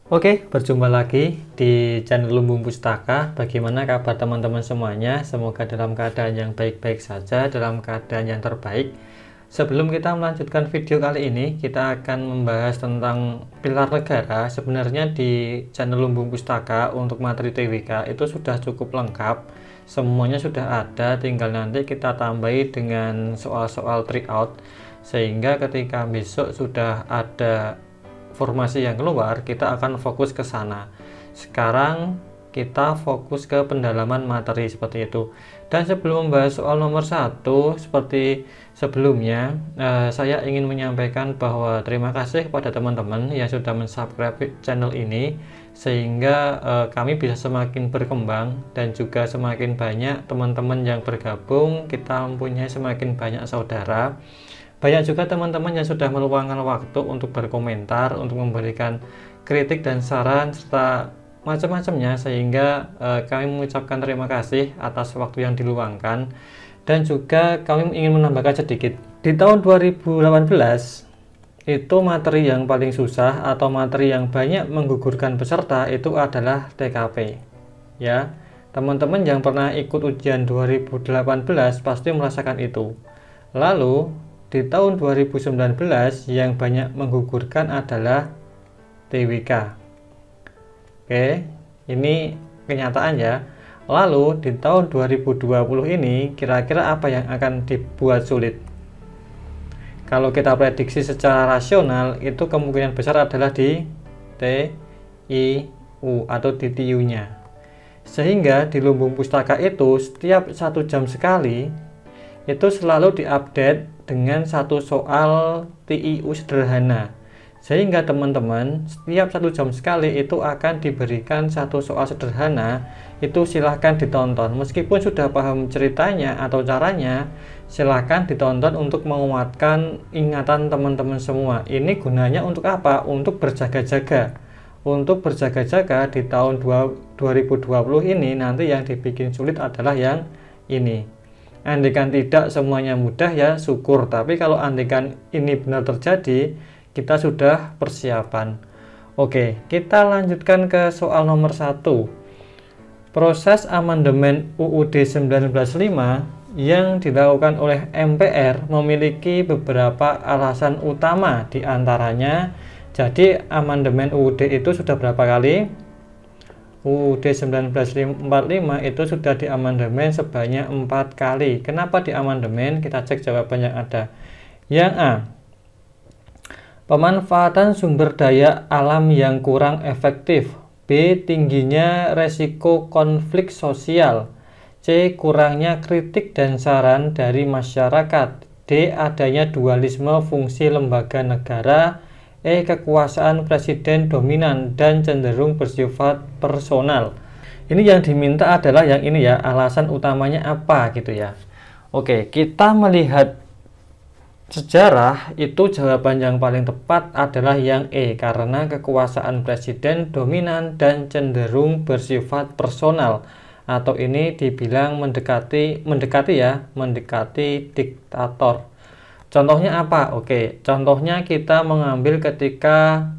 Oke, berjumpa lagi di channel Lumbung Pustaka. Bagaimana kabar teman-teman semuanya? Semoga dalam keadaan yang baik-baik saja, dalam keadaan yang terbaik. Sebelum kita melanjutkan video kali ini, kita akan membahas tentang pilar negara. Sebenarnya di channel Lumbung Pustaka untuk materi TWK itu sudah cukup lengkap. Semuanya sudah ada, tinggal nanti kita tambahi dengan soal-soal tryout. Sehingga ketika besok sudah ada formasi yang keluar, kita akan fokus ke sana. Sekarang kita fokus ke pendalaman materi seperti itu. Dan sebelum membahas soal nomor 1 seperti sebelumnya, saya ingin menyampaikan bahwa terima kasih kepada teman-teman yang sudah mensubscribe channel ini, sehingga kami bisa semakin berkembang dan juga semakin banyak teman-teman yang bergabung. Kita mempunyai semakin banyak saudara. Banyak juga teman-teman yang sudah meluangkan waktu untuk berkomentar, untuk memberikan kritik dan saran serta macam-macamnya, sehingga kami mengucapkan terima kasih atas waktu yang diluangkan. Dan juga kami ingin menambahkan sedikit, di tahun 2018 itu materi yang paling susah atau materi yang banyak menggugurkan peserta itu adalah TKP. Ya, teman-teman yang pernah ikut ujian 2018 pasti merasakan itu. Lalu di tahun 2019 yang banyak menggugurkan adalah TWK. Oke, ini kenyataan ya. Lalu di tahun 2020 ini kira-kira apa yang akan dibuat sulit? Kalau kita prediksi secara rasional, itu kemungkinan besar adalah di TIU atau di TIU-nya. Sehingga di Lumbung Pustaka itu setiap 1 jam sekali itu selalu diupdate dengan satu soal TIU sederhana, sehingga teman-teman setiap 1 jam sekali itu akan diberikan satu soal sederhana. Itu silahkan ditonton, meskipun sudah paham ceritanya atau caranya, silahkan ditonton untuk menguatkan ingatan teman-teman semua. Ini gunanya untuk apa? Untuk berjaga-jaga. Untuk berjaga-jaga di tahun 2020 ini, nanti yang dibikin sulit adalah yang ini. Andaikan tidak semuanya mudah ya syukur, tapi kalau andaikan ini benar terjadi, kita sudah persiapan. Oke, kita lanjutkan ke soal nomor 1. Proses amandemen UUD 1905 yang dilakukan oleh MPR memiliki beberapa alasan utama, diantaranya jadi amandemen UUD itu sudah berapa kali? UUD 1945 itu sudah diamandemen sebanyak 4 kali. Kenapa diamandemen? Kita cek jawaban yang ada. Yang A, pemanfaatan sumber daya alam yang kurang efektif. B, tingginya resiko konflik sosial. C, kurangnya kritik dan saran dari masyarakat. D, adanya dualisme fungsi lembaga negara. E, kekuasaan presiden dominan dan cenderung bersifat personal. Ini yang diminta adalah yang ini ya, alasan utamanya apa gitu ya. Oke, kita melihat sejarah, itu jawaban yang paling tepat adalah yang E, karena kekuasaan presiden dominan dan cenderung bersifat personal, atau ini dibilang mendekati diktator. Contohnya apa? Oke, contohnya kita mengambil ketika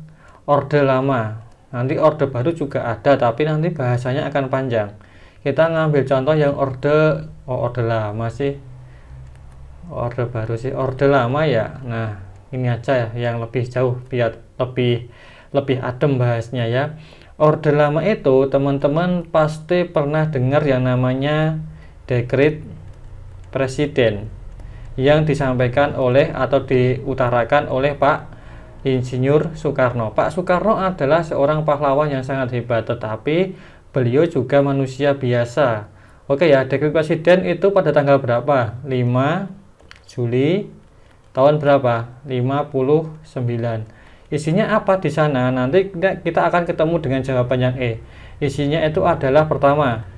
Orde Lama. Nanti Orde Baru juga ada, tapi nanti bahasanya akan panjang. Kita ngambil contoh yang Orde Lama sih. Orde Baru sih, Orde Lama ya. Nah, ini aja ya yang lebih jauh biar lebih adem bahasnya ya. Orde Lama itu teman-teman pasti pernah dengar yang namanya dekret presiden, yang disampaikan oleh atau diutarakan oleh Pak Insinyur Soekarno. Pak Soekarno adalah seorang pahlawan yang sangat hebat, tetapi beliau juga manusia biasa. Oke ya, dekret presiden itu pada tanggal berapa? 5 Juli tahun berapa? 59. Isinya apa di sana? Nanti kita akan ketemu dengan jawaban yang E. Isinya itu adalah pertama,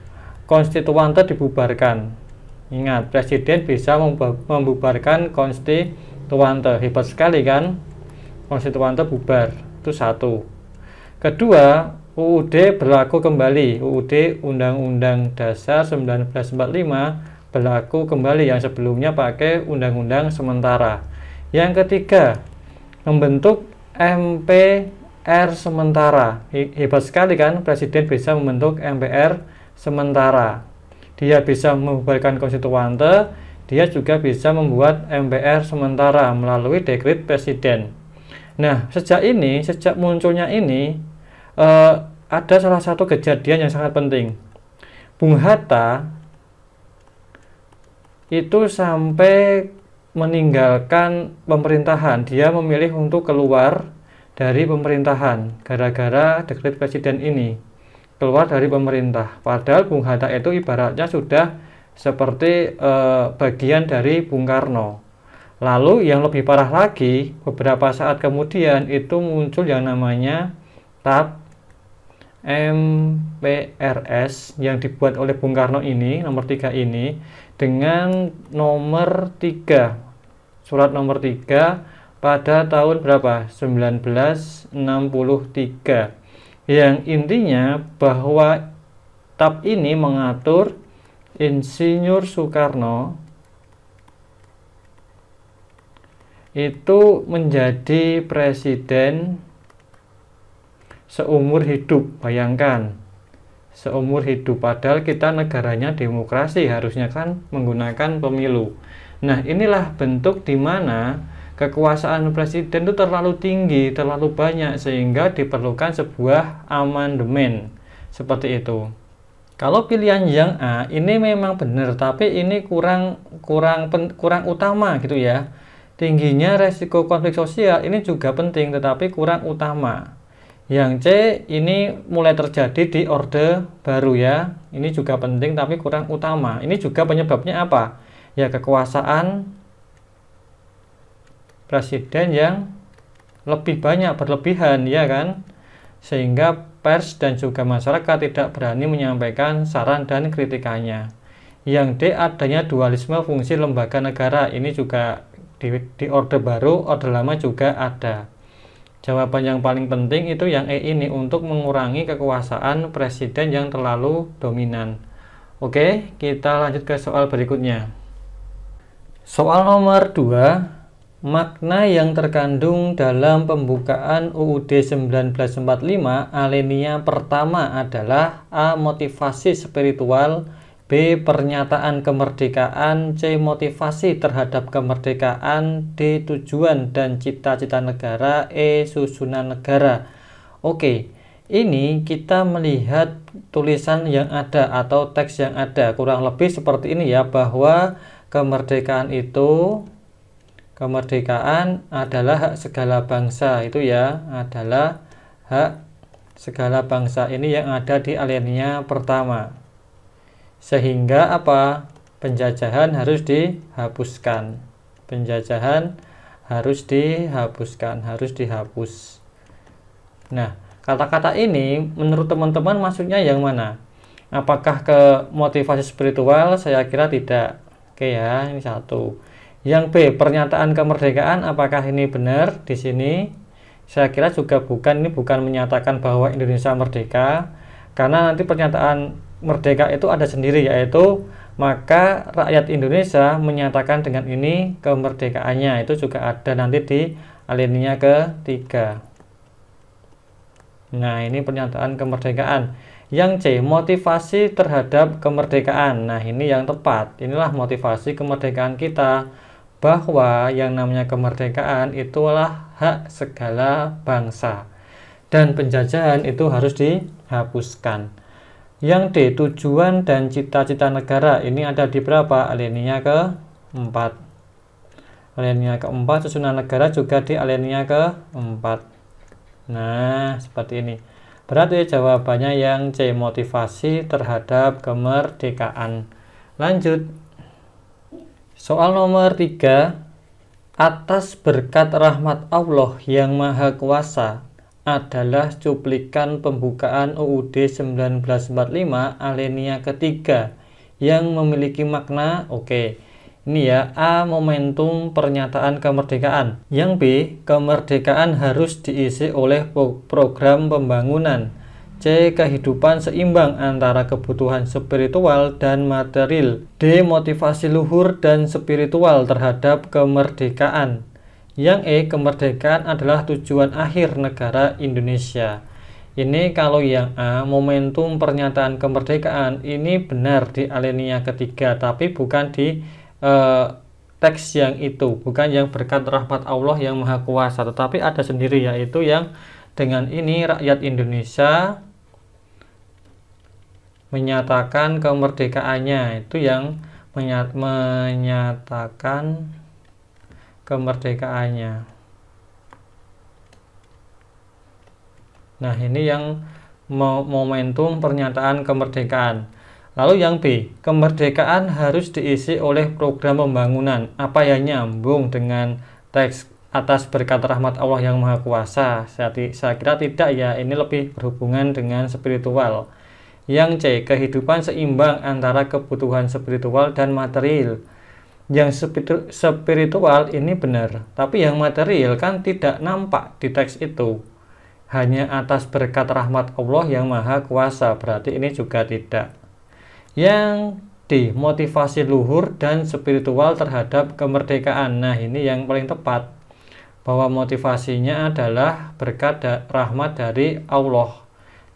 konstituante dibubarkan. Ingat, presiden bisa membubarkan konstituante. Hebat sekali kan? Konstituante bubar. Itu satu. Kedua, UUD berlaku kembali. UUD Undang-Undang Dasar 1945 berlaku kembali, yang sebelumnya pakai undang-undang sementara. Yang ketiga, membentuk MPR MPR sementara. Hebat sekali kan, presiden bisa membentuk MPR sementara. Dia bisa membubarkan konstituante, dia juga bisa membuat MPR sementara melalui dekret presiden. Nah, sejak munculnya ini, ada salah satu kejadian yang sangat penting. Bung Hatta itu sampai meninggalkan pemerintahan, dia memilih untuk keluar dari pemerintahan gara-gara dekret presiden ini, keluar dari pemerintah. Padahal Bung Hatta itu ibaratnya sudah seperti bagian dari Bung Karno. Lalu yang lebih parah lagi, beberapa saat kemudian itu muncul yang namanya TAP MPRS yang dibuat oleh Bung Karno ini, nomor 3 ini, dengan nomor 3, surat nomor 3 pada tahun berapa? 1963, yang intinya bahwa TAP ini mengatur Insinyur Soekarno itu menjadi presiden seumur hidup. Bayangkan, seumur hidup, padahal kita negaranya demokrasi, harusnya kan menggunakan pemilu. Nah, inilah bentuk di mana kekuasaan presiden itu terlalu tinggi, terlalu banyak, sehingga diperlukan sebuah amandemen seperti itu. Kalau pilihan yang A ini memang benar, tapi ini kurang utama gitu ya. Tingginya resiko konflik sosial ini juga penting, tetapi kurang utama. Yang C ini mulai terjadi di Orde Baru ya. Ini juga penting tapi kurang utama. Ini juga penyebabnya apa? Ya, kekuasaan presiden yang lebih banyak, berlebihan ya kan. Sehingga pers dan juga masyarakat tidak berani menyampaikan saran dan kritikannya. Yang D adanya dualisme fungsi lembaga negara. Ini juga di Orde Baru, Orde Lama juga ada. Jawaban yang paling penting itu yang E ini, untuk mengurangi kekuasaan presiden yang terlalu dominan. Oke, kita lanjut ke soal berikutnya. Soal nomor 2, makna yang terkandung dalam pembukaan UUD 1945 alinea pertama adalah A. Motivasi spiritual, B. Pernyataan kemerdekaan, C. Motivasi terhadap kemerdekaan, D. Tujuan dan cita-cita negara, E. Susunan negara. Oke, ini kita melihat tulisan yang ada atau teks yang ada, kurang lebih seperti ini ya, bahwa kemerdekaan adalah hak segala bangsa, itu ya, adalah hak segala bangsa. Ini yang ada di alinea pertama. Sehingga apa? Penjajahan harus dihapuskan. Penjajahan harus dihapuskan, harus dihapus. Nah, kata-kata ini menurut teman-teman maksudnya yang mana? Apakah ke motivasi spiritual? Saya kira tidak. Oke ya, ini satu. Yang B, pernyataan kemerdekaan, apakah ini benar di sini? Saya kira juga bukan. Ini bukan menyatakan bahwa Indonesia merdeka, karena nanti pernyataan merdeka itu ada sendiri, yaitu maka rakyat Indonesia menyatakan dengan ini kemerdekaannya. Itu juga ada nanti di alinea ketiga. Nah, ini pernyataan kemerdekaan. Yang C, motivasi terhadap kemerdekaan. Nah, ini yang tepat. Inilah motivasi kemerdekaan kita, bahwa yang namanya kemerdekaan itulah hak segala bangsa, dan penjajahan itu harus dihapuskan. Yang D, tujuan dan cita-cita negara. Ini ada di berapa? Alinea ke-4. Alinea ke-4, susunan negara juga di alinea ke-4. Nah, seperti ini. Berarti jawabannya yang C, motivasi terhadap kemerdekaan. Lanjut. Soal nomor 3. Atas berkat rahmat Allah yang Maha Kuasa adalah cuplikan pembukaan UUD 1945 alinea ketiga yang memiliki makna. Oke, ini ya, A. Momentum pernyataan kemerdekaan. Yang B. Kemerdekaan harus diisi oleh program pembangunan. C. Kehidupan seimbang antara kebutuhan spiritual dan material. D. Motivasi luhur dan spiritual terhadap kemerdekaan. Yang E, kemerdekaan adalah tujuan akhir negara Indonesia. Ini kalau yang A, momentum pernyataan kemerdekaan, ini benar di alinea ketiga, tapi bukan di teks yang itu, bukan yang berkat rahmat Allah yang Maha Kuasa, tetapi ada sendiri, yaitu yang dengan ini rakyat Indonesia menyatakan kemerdekaannya, itu yang menyatakan kemerdekaannya. Nah, ini yang momentum pernyataan kemerdekaan. Lalu yang B, kemerdekaan harus diisi oleh program pembangunan. Apa yang nyambung dengan teks atas berkat rahmat Allah yang Maha Kuasa? Saya kira tidak ya, ini lebih berhubungan dengan spiritual. Yang C, kehidupan seimbang antara kebutuhan spiritual dan material. Yang spiritual ini benar, tapi yang material kan tidak nampak di teks itu. Hanya atas berkat rahmat Allah yang Maha Kuasa, berarti ini juga tidak. Yang D, motivasi luhur dan spiritual terhadap kemerdekaan. Nah, ini yang paling tepat, bahwa motivasinya adalah berkat rahmat dari Allah,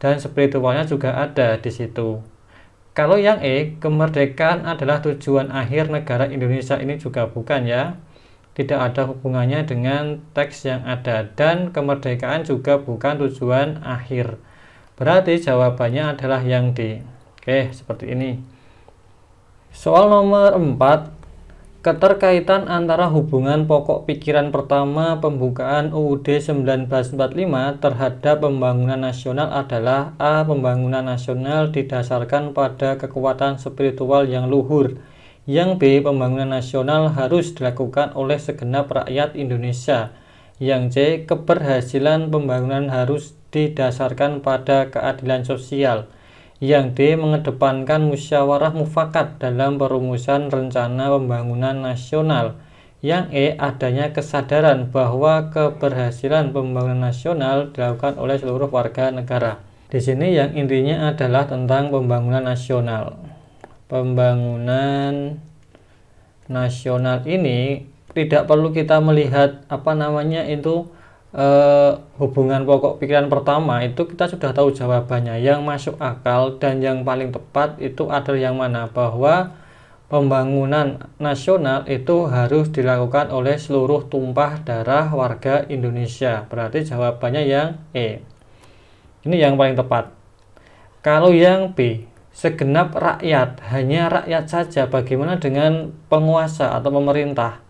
dan spiritualnya juga ada di situ. Kalau yang E, kemerdekaan adalah tujuan akhir negara Indonesia, ini juga bukan ya. Tidak ada hubungannya dengan teks yang ada, dan kemerdekaan juga bukan tujuan akhir. Berarti jawabannya adalah yang D. Oke, seperti ini. Soal nomor 4. Keterkaitan antara hubungan pokok pikiran pertama pembukaan UUD 1945 terhadap pembangunan nasional adalah A. Pembangunan nasional didasarkan pada kekuatan spiritual yang luhur. Yang B. Pembangunan nasional harus dilakukan oleh segenap rakyat Indonesia. Yang C. Keberhasilan pembangunan harus didasarkan pada keadilan sosial. Yang D. Mengedepankan musyawarah mufakat dalam perumusan rencana pembangunan nasional. Yang E. Adanya kesadaran bahwa keberhasilan pembangunan nasional dilakukan oleh seluruh warga negara. Di sini yang intinya adalah tentang pembangunan nasional. Pembangunan nasional ini tidak perlu kita melihat hubungan pokok pikiran pertama, itu kita sudah tahu jawabannya. Yang masuk akal dan yang paling tepat itu adalah yang mana? Bahwa pembangunan nasional itu harus dilakukan oleh seluruh tumpah darah warga Indonesia. Berarti jawabannya yang E. Ini yang paling tepat. Kalau yang B, segenap rakyat, hanya rakyat saja, bagaimana dengan penguasa atau pemerintah?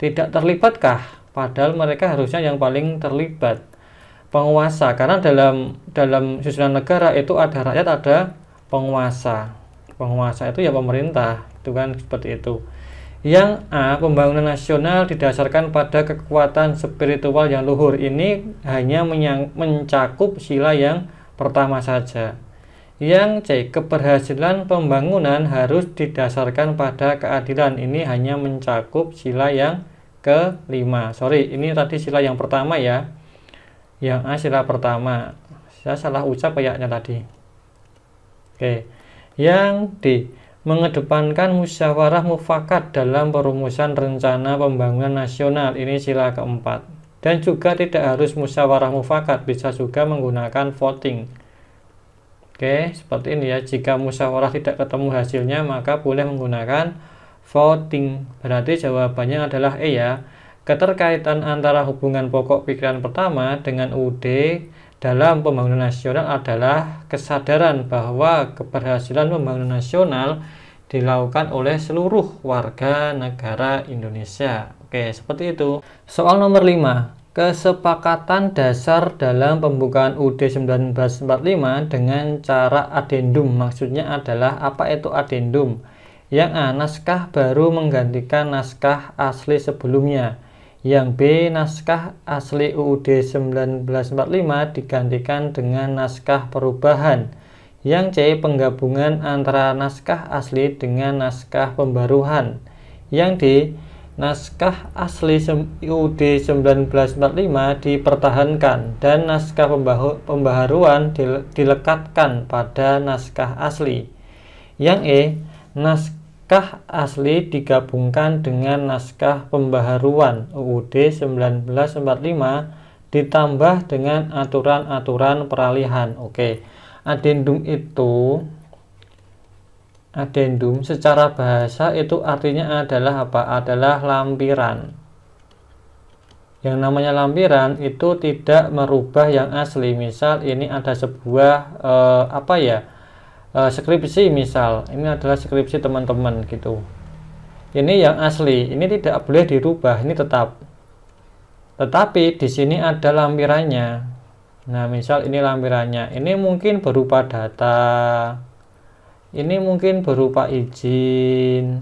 Tidak terlibatkah? Padahal mereka harusnya yang paling terlibat, penguasa, karena dalam susunan negara itu ada rakyat, ada penguasa. Penguasa itu ya pemerintah, itu kan seperti itu. Yang A, pembangunan nasional didasarkan pada kekuatan spiritual yang luhur. Ini hanya mencakup sila yang pertama saja. Yang C, keberhasilan pembangunan harus didasarkan pada keadilan. Ini hanya mencakup sila yang kelima. Sorry, ini tadi sila yang pertama ya. Yang A sila pertama. Saya salah ucap kayaknya tadi. Oke. Yang D, mengedepankan musyawarah mufakat dalam perumusan rencana pembangunan nasional. Ini sila keempat. Dan juga tidak harus musyawarah mufakat, bisa juga menggunakan voting. Oke, seperti ini ya. Jika musyawarah tidak ketemu hasilnya, maka boleh menggunakan voting. Berarti jawabannya adalah E ya. Keterkaitan antara hubungan pokok pikiran pertama dengan UUD dalam pembangunan nasional adalah kesadaran bahwa keberhasilan pembangunan nasional dilakukan oleh seluruh warga negara Indonesia. Oke, seperti itu. Soal nomor 5. Kesepakatan dasar dalam pembukaan UUD 1945 dengan cara adendum. Maksudnya adalah apa itu adendum? Yang A, naskah baru menggantikan naskah asli sebelumnya. Yang B, naskah asli UUD 1945 digantikan dengan naskah perubahan. Yang C, penggabungan antara naskah asli dengan naskah pembaruan. Yang D, naskah asli UUD 1945 dipertahankan dan naskah pembaharuan dilekatkan pada naskah asli. Yang E, naskah asli digabungkan dengan naskah pembaharuan UUD 1945 ditambah dengan aturan-aturan peralihan. Oke, adendum itu, adendum secara bahasa itu artinya adalah apa? Adalah lampiran. Yang namanya lampiran itu tidak merubah yang asli. Misal ini ada sebuah skripsi, misal ini adalah skripsi teman-teman gitu. Ini yang asli, ini tidak boleh dirubah, ini tetap. Tetapi di sini ada lampirannya. Nah, misal ini lampirannya. Ini mungkin berupa data. Ini mungkin berupa izin,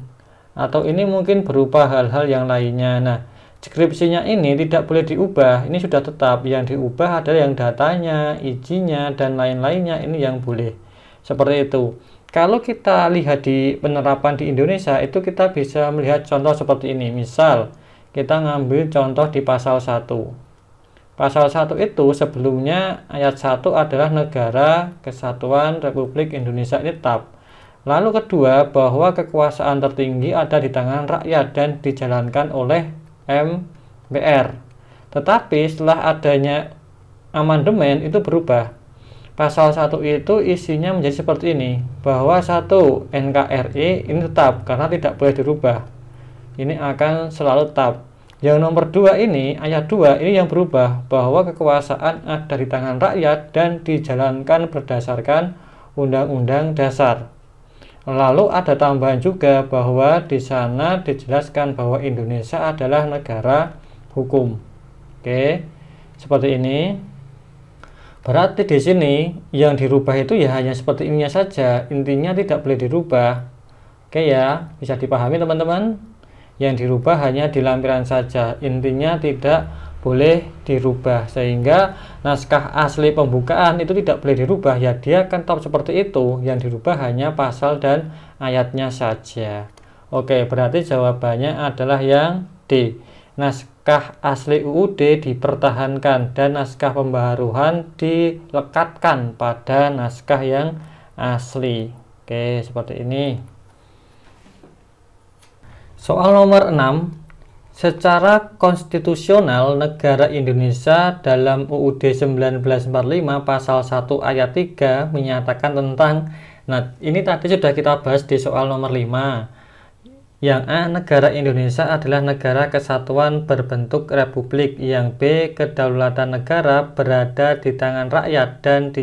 atau ini mungkin berupa hal-hal yang lainnya. Nah, skripsinya ini tidak boleh diubah, ini sudah tetap. Yang diubah adalah yang datanya, izinnya, dan lain-lainnya, ini yang boleh. Seperti itu. Kalau kita lihat di penerapan di Indonesia, itu kita bisa melihat contoh seperti ini. Misal, kita ngambil contoh di pasal 1. Pasal 1 itu sebelumnya ayat 1 adalah Negara Kesatuan Republik Indonesia, ini tetap. Lalu kedua, bahwa kekuasaan tertinggi ada di tangan rakyat dan dijalankan oleh MPR. Tetapi setelah adanya amandemen itu berubah. Pasal 1 itu isinya menjadi seperti ini, bahwa 1 NKRI ini tetap karena tidak boleh dirubah. Ini akan selalu tetap. Yang nomor 2 ini, ayat 2 ini yang berubah, bahwa kekuasaan ada di tangan rakyat dan dijalankan berdasarkan Undang-Undang Dasar. Lalu ada tambahan juga bahwa di sana dijelaskan bahwa Indonesia adalah negara hukum. Oke, seperti ini. Berarti di sini yang dirubah itu ya hanya seperti ininya saja. Intinya tidak boleh dirubah. Oke ya, bisa dipahami teman-teman? Yang dirubah hanya di lampiran saja. Intinya tidak boleh dirubah, sehingga naskah asli pembukaan itu tidak boleh dirubah, ya dia akan tetap seperti itu. Yang dirubah hanya pasal dan ayatnya saja. Oke, berarti jawabannya adalah yang D. Naskah asli UUD dipertahankan dan naskah pembaharuan dilekatkan pada naskah yang asli. Oke, seperti ini. Soal nomor 6. Secara konstitusional, negara Indonesia dalam UUD 1945 pasal 1 ayat 3 menyatakan tentang, nah ini tadi sudah kita bahas di soal nomor 5. Yang A, negara Indonesia adalah negara kesatuan berbentuk republik. Yang B, kedaulatan negara berada di tangan rakyat dan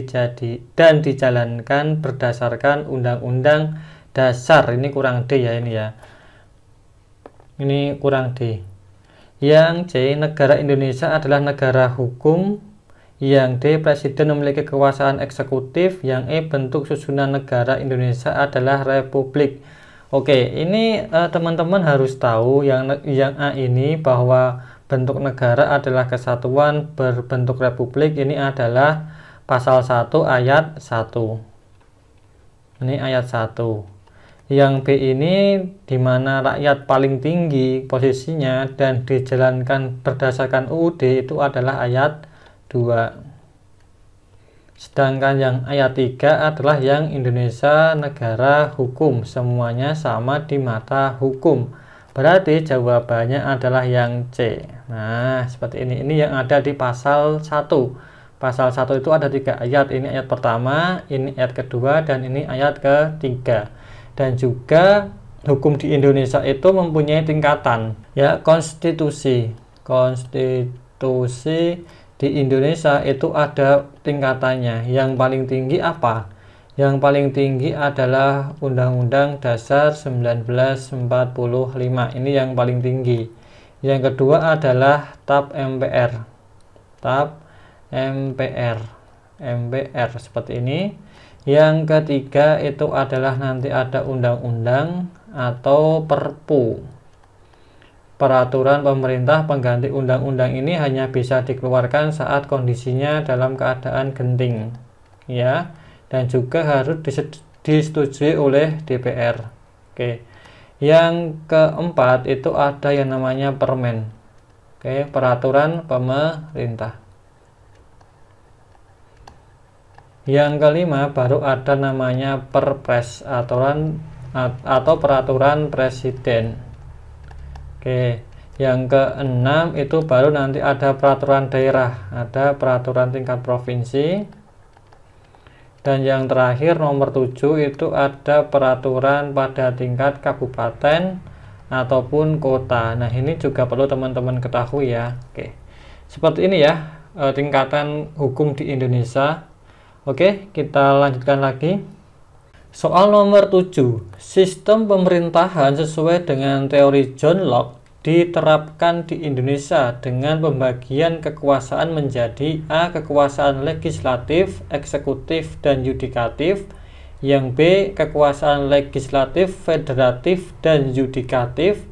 dijalankan berdasarkan Undang-Undang Dasar. Ini kurang D ya, ini ya. Ini kurang D. Yang C, negara Indonesia adalah negara hukum. Yang D, presiden memiliki kekuasaan eksekutif. Yang E, bentuk susunan negara Indonesia adalah republik. Oke, ini teman-teman harus tahu yang A ini, bahwa bentuk negara adalah kesatuan berbentuk republik. Ini adalah pasal 1 ayat 1. Ini ayat 1. Yang B ini di mana rakyat paling tinggi posisinya dan dijalankan berdasarkan UUD itu adalah ayat 2. Sedangkan yang ayat 3 adalah yang Indonesia negara hukum, semuanya sama di mata hukum. Berarti jawabannya adalah yang C. Nah, seperti ini. Ini yang ada di pasal 1. Pasal 1 itu ada 3 ayat. Ini ayat pertama, ini ayat kedua, dan ini ayat ketiga. Dan juga hukum di Indonesia itu mempunyai tingkatan, ya. Konstitusi di Indonesia itu ada tingkatannya. Yang paling tinggi apa? Yang paling tinggi adalah Undang-Undang Dasar 1945. Ini yang paling tinggi. Yang kedua adalah TAP MPR. TAP MPR seperti ini. Yang ketiga itu adalah nanti ada undang-undang atau perpu. Peraturan pemerintah pengganti undang-undang ini hanya bisa dikeluarkan saat kondisinya dalam keadaan genting, ya, dan juga harus disetujui oleh DPR. Oke. Yang keempat itu ada yang namanya permen. Oke, peraturan pemerintah. Yang kelima baru ada namanya perpres, aturan atau peraturan presiden. Oke, yang keenam itu baru nanti ada peraturan daerah, ada peraturan tingkat provinsi. Dan yang terakhir nomor 7 itu ada peraturan pada tingkat kabupaten ataupun kota. Nah, ini juga perlu teman-teman ketahui ya. Oke, seperti ini ya tingkatan hukum di Indonesia. Oke, kita lanjutkan lagi. Soal nomor 7, sistem pemerintahan sesuai dengan teori John Locke diterapkan di Indonesia dengan pembagian kekuasaan menjadi A. Kekuasaan legislatif, eksekutif, dan yudikatif, yang B. Kekuasaan legislatif, federatif, dan yudikatif,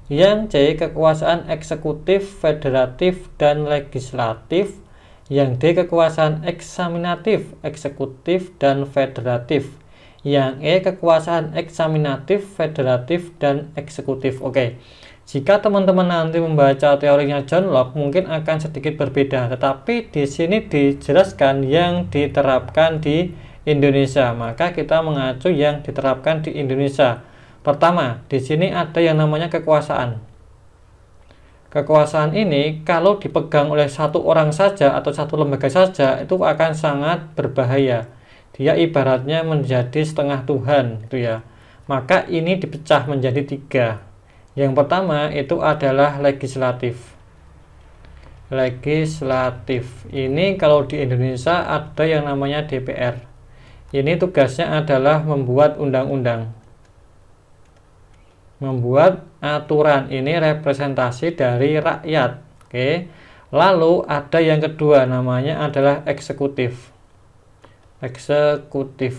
yang C. Kekuasaan eksekutif, federatif, dan legislatif, yang D. Kekuasaan eksaminatif, eksekutif, dan federatif, yang E. Kekuasaan eksaminatif, federatif, dan eksekutif. Oke, jika teman-teman nanti membaca teorinya John Locke mungkin akan sedikit berbeda, tetapi di sini dijelaskan yang diterapkan di Indonesia, maka kita mengacu yang diterapkan di Indonesia. Pertama, di sini ada yang namanya kekuasaan. Kekuasaan ini kalau dipegang oleh satu orang saja atau satu lembaga saja itu akan sangat berbahaya. Dia ibaratnya menjadi setengah Tuhan gitu ya. Maka ini dipecah menjadi 3. Yang pertama itu adalah legislatif. Legislatif ini kalau di Indonesia ada yang namanya DPR. Ini tugasnya adalah membuat undang-undang, membuat aturan. Ini representasi dari rakyat. Oke. Lalu ada yang kedua namanya adalah eksekutif. Eksekutif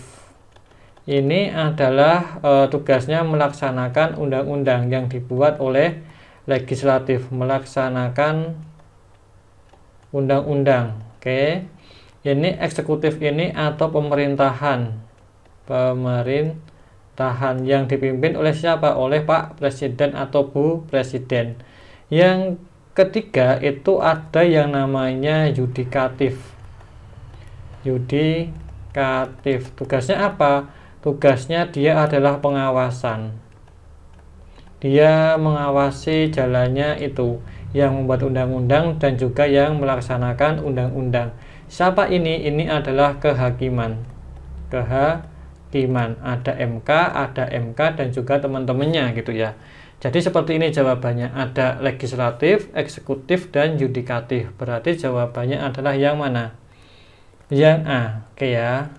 ini adalah tugasnya melaksanakan undang-undang yang dibuat oleh legislatif, melaksanakan undang-undang. Oke, ini eksekutif ini atau pemerintahan yang dipimpin oleh siapa? Oleh Pak Presiden atau Bu Presiden. Yang ketiga itu ada yang namanya yudikatif. Tugasnya apa? Tugasnya dia adalah pengawasan. Dia mengawasi jalannya itu yang membuat undang-undang dan juga yang melaksanakan undang-undang. Siapa ini? Ini adalah kehakiman. Ada MK dan juga teman-temannya gitu ya. Jadi seperti ini jawabannya. Ada legislatif, eksekutif, dan yudikatif. Berarti jawabannya adalah yang mana? Yang A. Oke ya,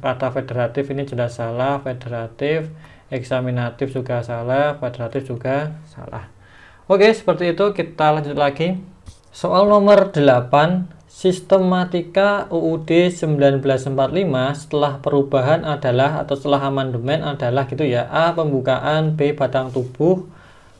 kata federatif ini jelas salah. Federatif, eksaminatif juga salah, federatif juga salah. Oke, seperti itu. Kita lanjut lagi. Soal nomor 8, sistematika UUD 1945 setelah perubahan adalah atau setelah amandemen adalah gitu ya. A. Pembukaan, B. Batang tubuh.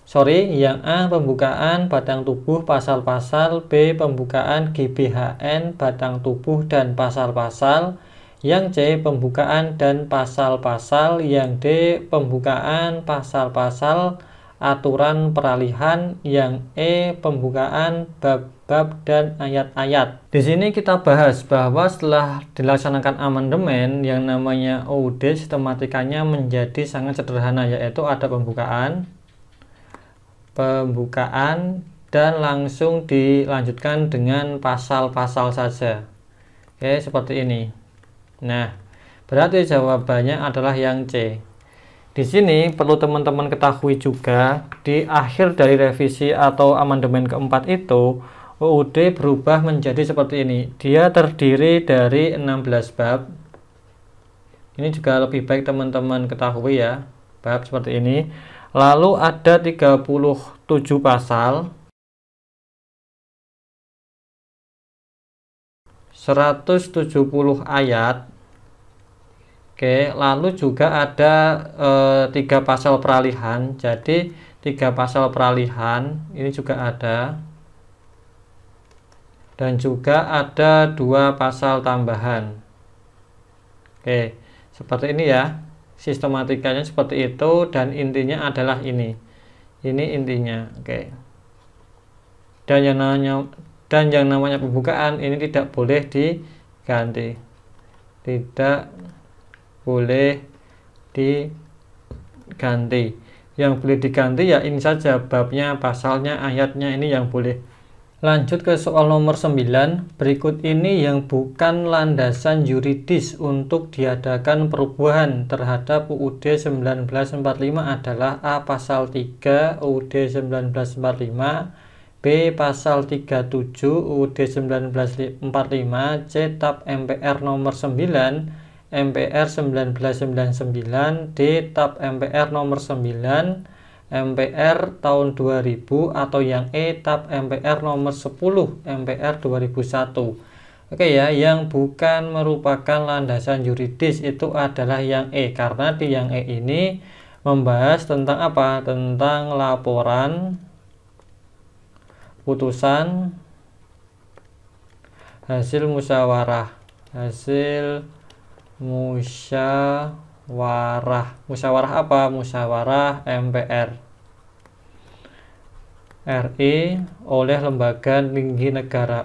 Yang A pembukaan batang tubuh pasal-pasal, B pembukaan GBHN batang tubuh dan pasal-pasal, yang C pembukaan dan pasal-pasal, yang D pembukaan pasal-pasal aturan peralihan, yang E pembukaan bab-bab dan ayat-ayat. Di sini kita bahas bahwa setelah dilaksanakan amandemen yang namanya UUD sistematikanya menjadi sangat sederhana, yaitu ada pembukaan dan langsung dilanjutkan dengan pasal-pasal saja. Oke, seperti ini. Nah, berarti jawabannya adalah yang C. Di sini perlu teman-teman ketahui juga, di akhir dari revisi atau amandemen keempat itu, UUD berubah menjadi seperti ini. Dia terdiri dari 16 bab. Ini juga lebih baik teman-teman ketahui ya, bab seperti ini. Lalu ada 37 pasal, 170 ayat. Oke, lalu juga ada 3 pasal peralihan. Jadi 3 pasal peralihan ini juga ada. Dan juga ada 2 pasal tambahan. Oke, seperti ini ya. Sistematikanya seperti itu dan intinya adalah ini. Ini intinya. Oke. Dan yang namanya pembukaan ini tidak boleh diganti. Tidak boleh ganti. Yang boleh diganti ya ini saja, babnya, pasalnya, ayatnya, ini yang boleh. Lanjut ke soal nomor 9. Berikut ini yang bukan landasan yuridis untuk diadakan perubahan terhadap UUD 1945 adalah: A. Pasal 3 UUD 1945, B. Pasal 37 UUD 1945, C. TAP MPR nomor 9 MPR 1999, D. TAP MPR nomor 9 MPR tahun 2000, atau yang E. TAP MPR nomor 10 MPR 2001. Oke ya, yang bukan merupakan landasan yuridis itu adalah yang E, karena di yang E ini membahas tentang apa? Tentang laporan, putusan, hasil musyawarah. Musyawarah apa? Musyawarah MPR RI oleh lembaga tinggi negara,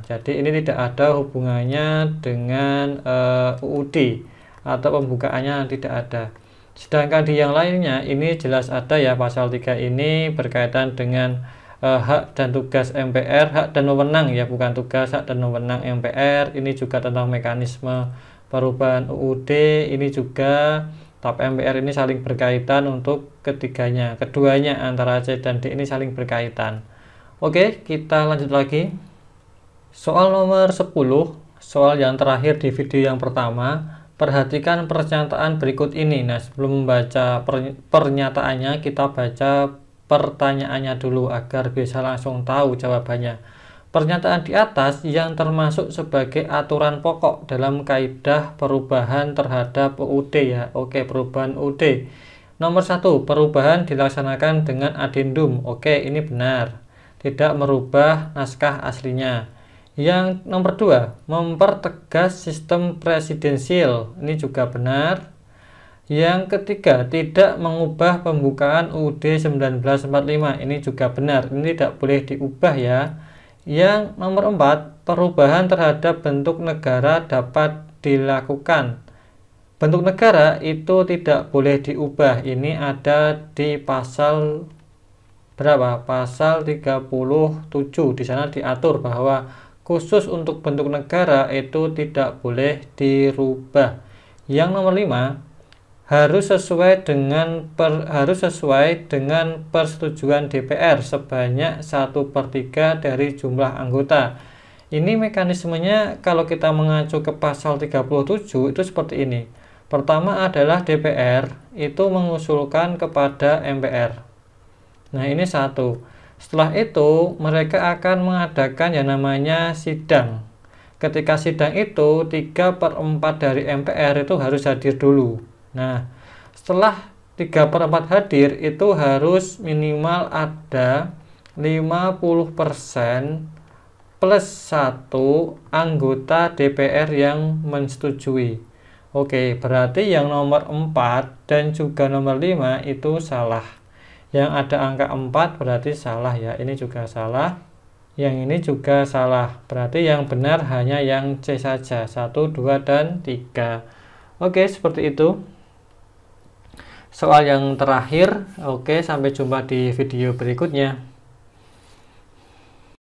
Jadi ini tidak ada hubungannya dengan UUD atau pembukaannya, tidak ada. Sedangkan di yang lainnya ini jelas ada ya, pasal 3 ini berkaitan dengan hak dan tugas MPR, hak dan wewenang ya, bukan tugas, hak dan wewenang MPR. Ini juga tentang mekanisme perubahan UUD, ini juga TAP MPR ini saling berkaitan untuk keduanya antara C dan D ini saling berkaitan. Oke, kita lanjut lagi. Soal nomor 10, soal yang terakhir di video yang pertama. Perhatikan pernyataan berikut ini. Nah, sebelum membaca pernyataannya, kita baca pertanyaannya dulu agar bisa langsung tahu jawabannya. Pernyataan di atas yang termasuk sebagai aturan pokok dalam kaidah perubahan terhadap UUD ya. Oke, perubahan UUD. Nomor 1, perubahan dilaksanakan dengan adendum. Oke, ini benar. Tidak merubah naskah aslinya. Yang nomor 2, mempertegas sistem presidensial. Ini juga benar. Yang ketiga, tidak mengubah pembukaan UUD 1945. Ini juga benar. Ini tidak boleh diubah ya. Yang nomor 4, perubahan terhadap bentuk negara dapat dilakukan. Bentuk negara itu tidak boleh diubah. Ini ada di pasal berapa? Pasal 37. Di sana diatur bahwa khusus untuk bentuk negara itu tidak boleh dirubah. Yang nomor 5, harus sesuai dengan persetujuan DPR sebanyak 1/3 dari jumlah anggota. Ini mekanismenya kalau kita mengacu ke pasal 37 itu seperti ini. Pertama adalah DPR itu mengusulkan kepada MPR. Nah, ini satu. Setelah itu mereka akan mengadakan yang namanya sidang. Ketika sidang itu 3/4 dari MPR itu harus hadir dulu. Nah, setelah 3/4 hadir itu harus minimal ada 50% plus 1 anggota DPR yang menyetujui. Oke, berarti yang nomor 4 dan juga nomor 5 itu salah. Yang ada angka 4 berarti salah ya, ini juga salah. Yang ini juga salah. Berarti yang benar hanya yang C saja, 1, 2, dan 3. Oke, seperti itu. Soal yang terakhir. Oke, sampai jumpa di video berikutnya.